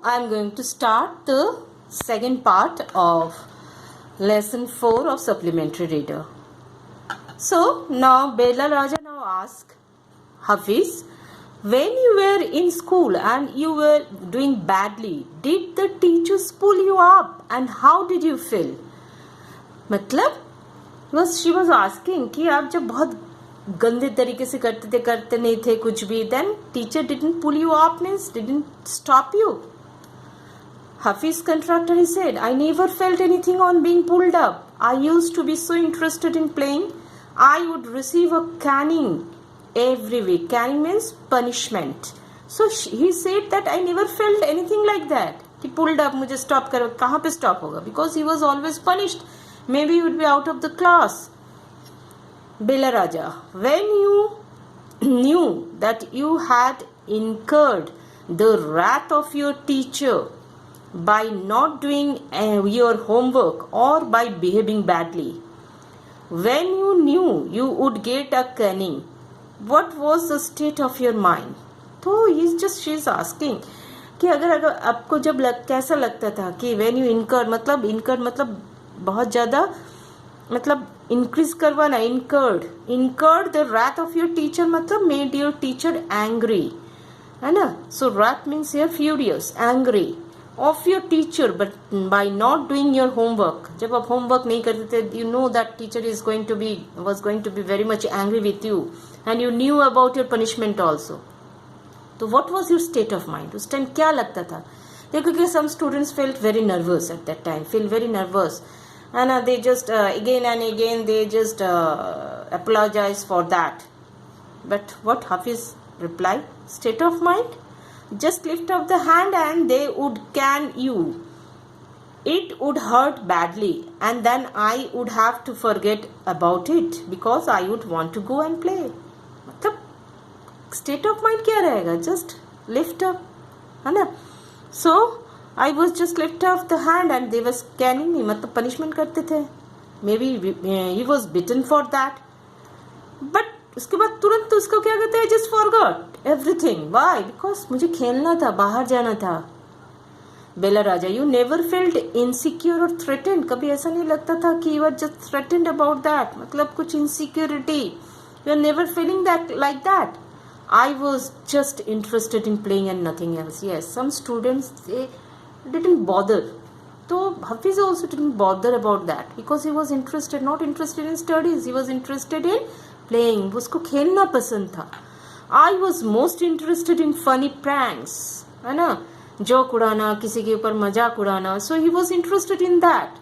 I am going to start the second part of lesson 4 of supplementary reader. So now Bella Raja now ask Hafiz, when you were in school and you were doing badly, did the teachers pull you up and how did you feel? मतलब she was asking कि आप जब बहुत गंदे तरीके से करते नहीं थे कुछ भी, then teacher didn't pull you up, means didn't stop you. Hafiz contractor, he said, I never felt anything on being pulled up. I used to be so interested in playing. I would receive a caning every week. Caning means punishment. So he said that I never felt anything like that. He pulled up, मुझे stop करो, कहाँ पे stop होगा? Because he was always punished. Maybe he would be out of the class. Bella Raja, when you knew that you had incurred the wrath of your teacher by not doing your homework or by behaving badly, when you knew you would get a caning, what was the state of your mind? तो she is asking कि अगर आपको जब कैसा लगता था कि when you incurred मतलब बहुत ज़्यादा मतलब increase करवाना, incurred the wrath of your teacher मतलब made your teacher angry, है ना? So wrath means here furious, angry of your teacher, but by not doing your homework. जब आप homework नहीं करते थे, you know that teacher was going to be very much angry with you, and you knew about your punishment also. तो what was your state of mind? उस time क्या लगता था? देखो कि some students felt very nervous at that time, feel very nervous, and they just again and again they just apologize for that. But what Hafiz replied? State of mind? Just lift up the hand and they would can you. It would hurt badly and then I would have to forget about it because I would want to go and play. मतलब state of mind क्या रहेगा? Just lift up, है ना? So I was just lift up the hand and they were scanning me. मतलब punishment करते थे. Maybe he was bitten for that. But उसके बाद तुरंत तो उसको क्या कहते हैं? Just forgot everything. Why? Because मुझे खेलना था, बाहर जाना था. Bella Raja, you never felt insecure or threatened. कभी ऐसा नहीं लगता था कि you were just threatened about that. मतलब कुछ insecurity. You are never feeling that like that. I was just interested in playing and nothing else. Yes, some students they didn't bother. So Hafiz also didn't bother about that because he was not interested in studies. He was interested in playing. उसको खेलना पसंद था. I was most interested in funny pranks, है ना? Joke उड़ाना, किसी के ऊपर मजाक उड़ाना. So he was interested in that.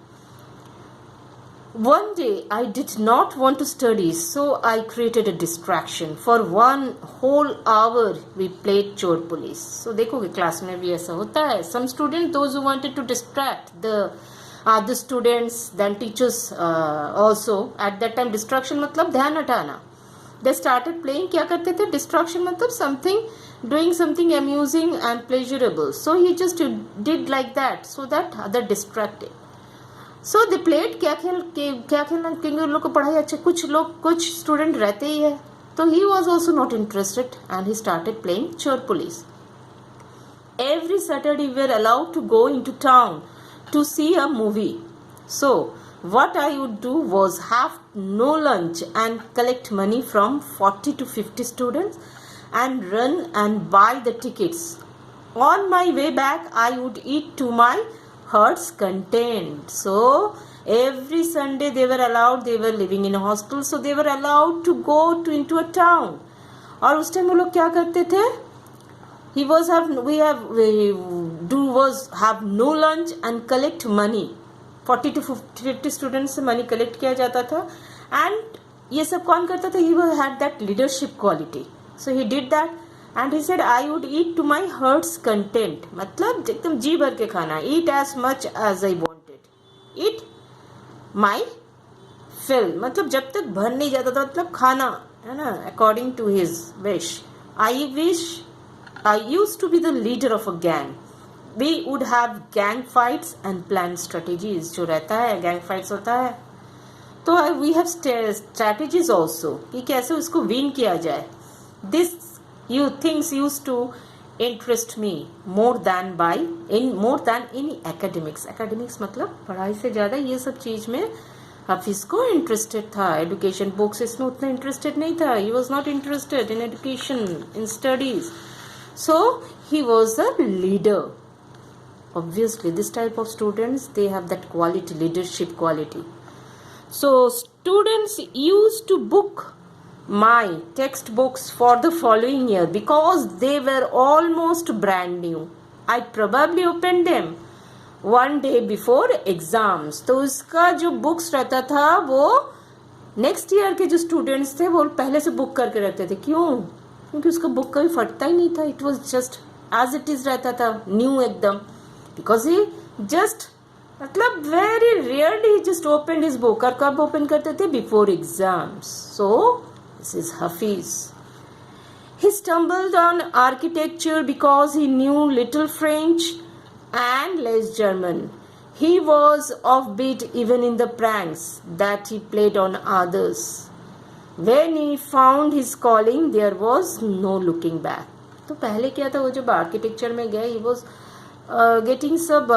One day I did not want to study, so I created a distraction. For 1 whole hour we played chor police. So देखोगे class में भी ऐसा होता है. Some students, those who wanted to distract the other students, then teachers also. At that time distraction मतलब ध्यान हटाना. They started playing. क्या करते थे? Distraction मतलब doing something amusing and pleasurable. So he just did like that so that other distracted. So they played. क्या खेलना क्योंकि उन लोग को पढ़ाई अच्छा, कुछ स्टूडेंट रहते ही है. तो he was also not interested and he started playing chor police. Every Saturday we were allowed to go into town to see a movie. So what I would do was have no lunch and collect money from 40 to 50 students and run and buy the tickets. On my way back I would eat to my heart's content. So every Sunday they were living in a hostel, so they were allowed to go into a town. और उस time वो लोग क्या करते थे? have no lunch and collect money. 40 to 50 students से money collect किया जाता था. And ये सब कौन करता था? He had that leadership quality. So he did that. And he said, I would eat to my heart's content. मतलब एकदम जी भर के खाना. Eat as much as I wanted. Eat my fill. मतलब जब तक भर नहीं जाता था मतलब खाना, है ना? According to his wish. I used to be the leader of a gang. We would have gang fights and plan strategies. जो रहता है gang fights होता है. तो we have strategies also कि कैसे उसको win किया जाए. Things used to interest me more than any academics. Academics मतलब पढ़ाई से ज़्यादा ये सब चीज़ में हाफिज को इंटरेस्टेड था. एजुकेशन बुक्स इसमें उतना इंटरेस्टेड नहीं था. He was not interested in education, in studies. So he was a leader. Obviously this type of students, they have that quality, leadership quality. So students used to book my textbooks for the following year because they were almost brand new. I probably opened them one day before exams. तो उसका जो books रहता था वो next year के जो students थे वो पहले से बुक करके रखते थे. क्यों? क्योंकि उसका बुक कभी फटता ही नहीं था. It was just as it is रहता था, न्यू एकदम. बिकॉज ही जस्ट मतलब very rarely just open his book. और कब ओपन करते थे? Before exams. So this is Hafeez. He stumbled on architecture because he knew little French and less German. He was offbeat even in the pranks that he played on others. When he found his calling, there was no looking back. तो पहले क्या था, वो जब architecture में गए, he was getting सब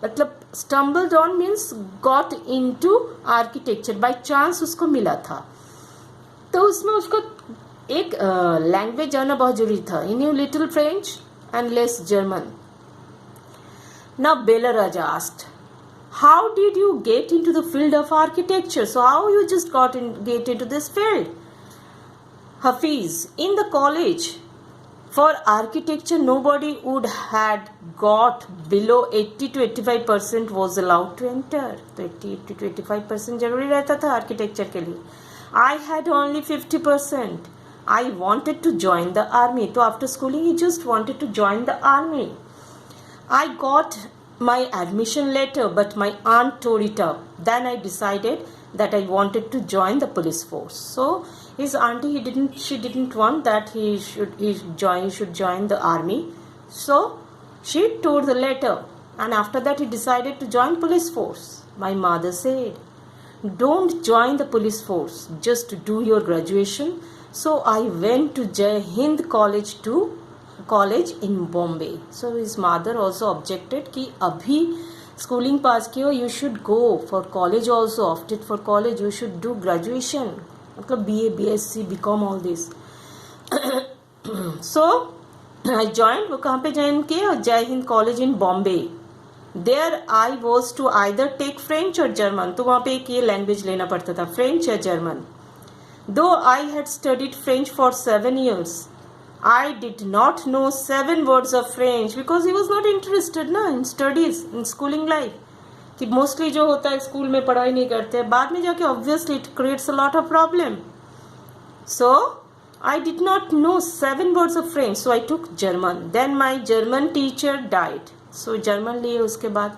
मतलब stumbled on means got into architecture by chance उसको मिला था. तो उसमें उसको एक लैंग्वेज जानना बहुत जरूरी था. He knew little French and less German. Now Bella Raja asked, how did you get into the field of architecture? So how you just get into this field? Hafiz, in the college for architecture nobody would had got below 80 to 85% was allowed to enter. तो 80 to 85% जरूरी रहता था architecture के लिए. I had only 50%. I wanted to join the army. So after schooling he just wanted to join the army. I got my admission letter, but my aunt tore it up. Then I decided that I wanted to join the police force. So his auntie, she didn't want that he should join the army. So she tore the letter, and after that he decided to join police force. My mother said, don't join the police force, just do your graduation. So I went to Jai Hind college in Bombay. So his mother also objected कि अभी schooling पास किया, you should go for college also, opted for college, you should do graduation, मतलब BA, BSc, BCom, all this. So I joined. वो कहाँ पे join किया? Jai Hind college in Bombay. There I was to either take French or German. तो वहाँ पे एक ये language लेना पड़ता था, French या German. Though I had studied French for 7 years, I did not know 7 words of French because he was not interested ना in studies, in schooling life. कि mostly जो होता है स्कूल में पढ़ाई नहीं करते, बाद में जाके obviously it creates a lot of problem. So I did not know 7 words of French, so I took German. Then my German teacher died. So German लिए उसके बाद,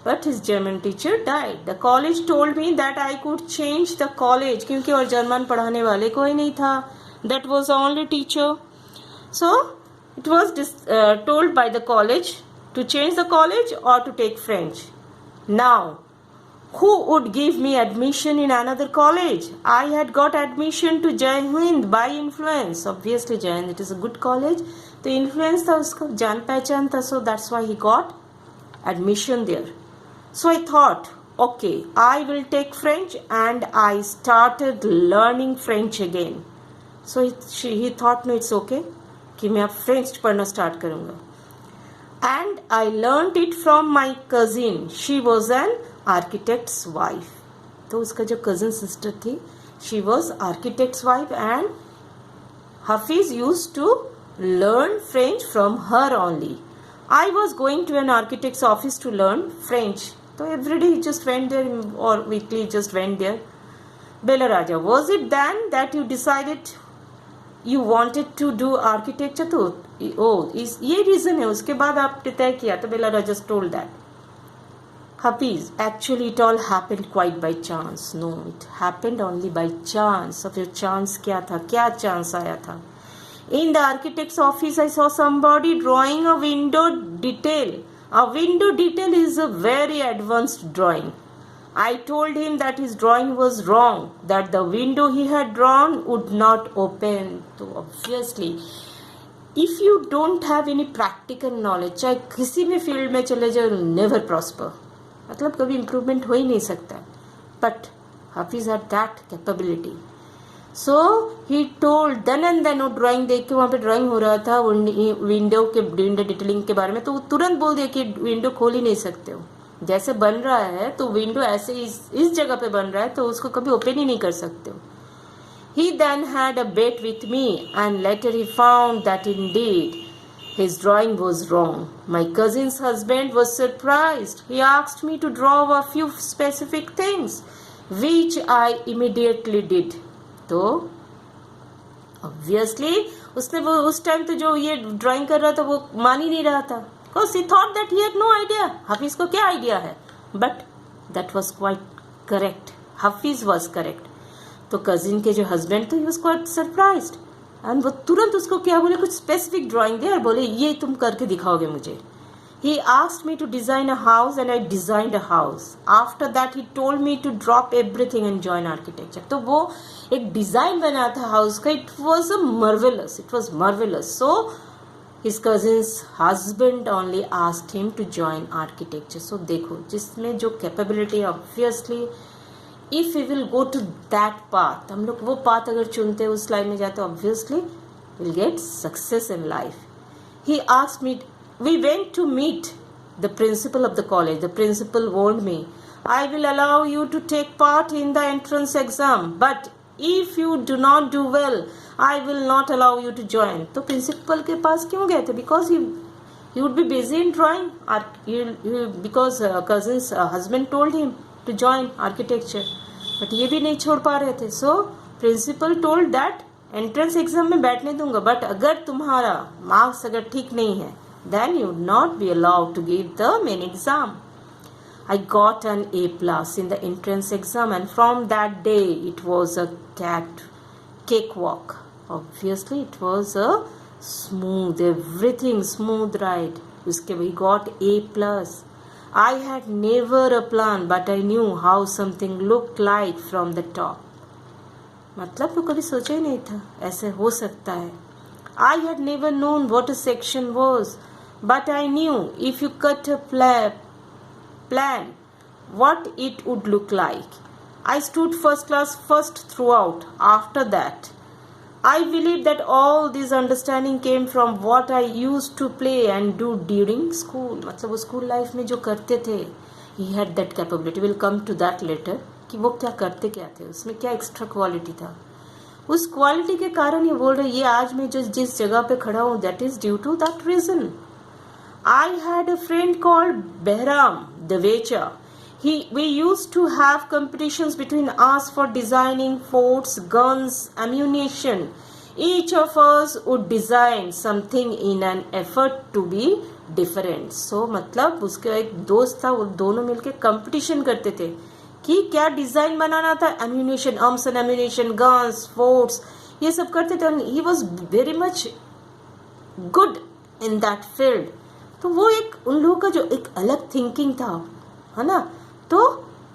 but his German teacher died. The college told me that I could change the college क्योंकि और German पढ़ाने वाले कोई नहीं था. That was the only teacher. So it was told by the college to change the college or to take French. Now, who would give me admission in another college? I had got admission to Jai Hind by influence. Obviously, Jai Hind, it is a good college. तो influence था उसका, जान पहचान था, so that's why he got admission there. So I thought, okay, I will take French, and I started learning French again. So he thought, no, it's okay, कि मैं अब French पढ़ना स्टार्ट करूँगा. And I learned it from my cousin. She was an architect's wife. तो उसका जो cousin sister थी, she was architect's wife, and Hafiz used to learn French from her only. I was going to an architect's office to learn French. So every day he just went there, or weekly just went there. Bella Raja, was it then that you decided you wanted to do architecture? तो ये reason है, उसके बाद आपने तय किया. तो Bella Raja just told that. Hafiz, actually it all happened quite by chance. No, it happened only by chance. अब your chance क्या था? क्या chance आया था? In the architect's office, I saw somebody drawing a window detail. A window detail is a very advanced drawing. I told him that his drawing was wrong, that the window he had drawn would not open. तो obviously if you don't have any practical knowledge, चाहे किसी भी field में चले जाओ, never prosper. मतलब कभी improvement हो ही नहीं सकता. But Hafiz had that capability. So he told then and then. वो ड्राइंग देख के, वहाँ पे ड्राइंग हो रहा था विंडो डिटेलिंग के बारे में, तो वो तुरंत बोल दिया कि विंडो खोल ही नहीं सकते हो. जैसे बन रहा है तो विंडो ऐसे इस जगह पे बन रहा है तो उसको कभी ओपन ही नहीं कर सकते हो. He then had a bet with me and later he found that indeed his drawing was wrong. My cousin's husband was surprised. He asked me to draw a few specific things, which I immediately did. तो obviously उसने वो उस time तो जो ये drawing कर रहा था वो मान ही नहीं रहा था. Because he thought that he had no idea. हाफिज को क्या आइडिया है? But that was quite correct. Hafiz was correct. तो कजिन के जो हस्बैंड थे, he was quite surprised. And वो तुरंत उसको क्या बोले, कुछ स्पेसिफिक ड्राइंग दे और बोले ये तुम करके दिखाओगे मुझे. He asked me to design a house and I designed a house. After that he told me to drop everything and join architecture. तो वो एक डिजाइन बना था हाउस का. It was a marvelous. It was marvelous. So his cousin's husband only asked him to join architecture. So देखो जिसमें जो capability, obviously if we will go to that path, हम लोग वो पाथ अगर चुनते हैं, उस लाइन में जाते, obviously we'll get success in life. He asked me, we went to meet the principal of the college. The principal warned me, I will allow you to take part in the entrance exam, but if you do not do well, I will not allow you to join. तो principal के पास क्यों गए थे? Because he would be busy in drawing, because cousin's husband told him to join architecture. But ये भी नहीं छोड़ पा रहे थे. So principal told that entrance exam में बैठने दूंगा, बट अगर तुम्हारा मार्क्स अगर ठीक नहीं है, then you would not be allowed to give the main exam. I got an A+ in the entrance exam and from that day it was a cakewalk. Obviously it was a everything smooth ride. उसके we got A+. I had never a plan, but I knew how something looked like from the top. मतलब तो कभी सोचा ही नहीं था ऐसे हो सकता है. I had never known what a section was, but I knew if you cut a plan, what it would look like. I stood first class first throughout. After that, I believe that all this understanding came from what I used to play and do during school. मतलब वो school life में जो करते थे, he had that capability. We'll come to that later कि वो क्या करते क्या थे, उसमें क्या एक्स्ट्रा क्वालिटी था. उस क्वालिटी के कारण ये बोल रहे, ये आज मैं जिस जगह पे खड़ा हूँ, that is due to that reason. I had a friend called Behram Devecha. We used to have competitions between us for designing forts, guns, ammunition. Each of us would design something in an effort to be different. So मतलब उसका एक दोस्त था, वो दोनों मिलके competition करते थे कि क्या डिजाइन बनाना था. Ammunition, arms and ammunition, guns, forts, ये सब करते थे. He was very much good in that field. तो वो एक उन लोगों का जो एक अलग थिंकिंग था, है ना. तो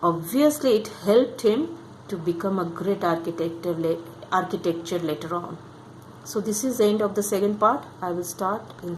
obviously it helped him to become a great architecture later on. So this is the end of the second part. I will start in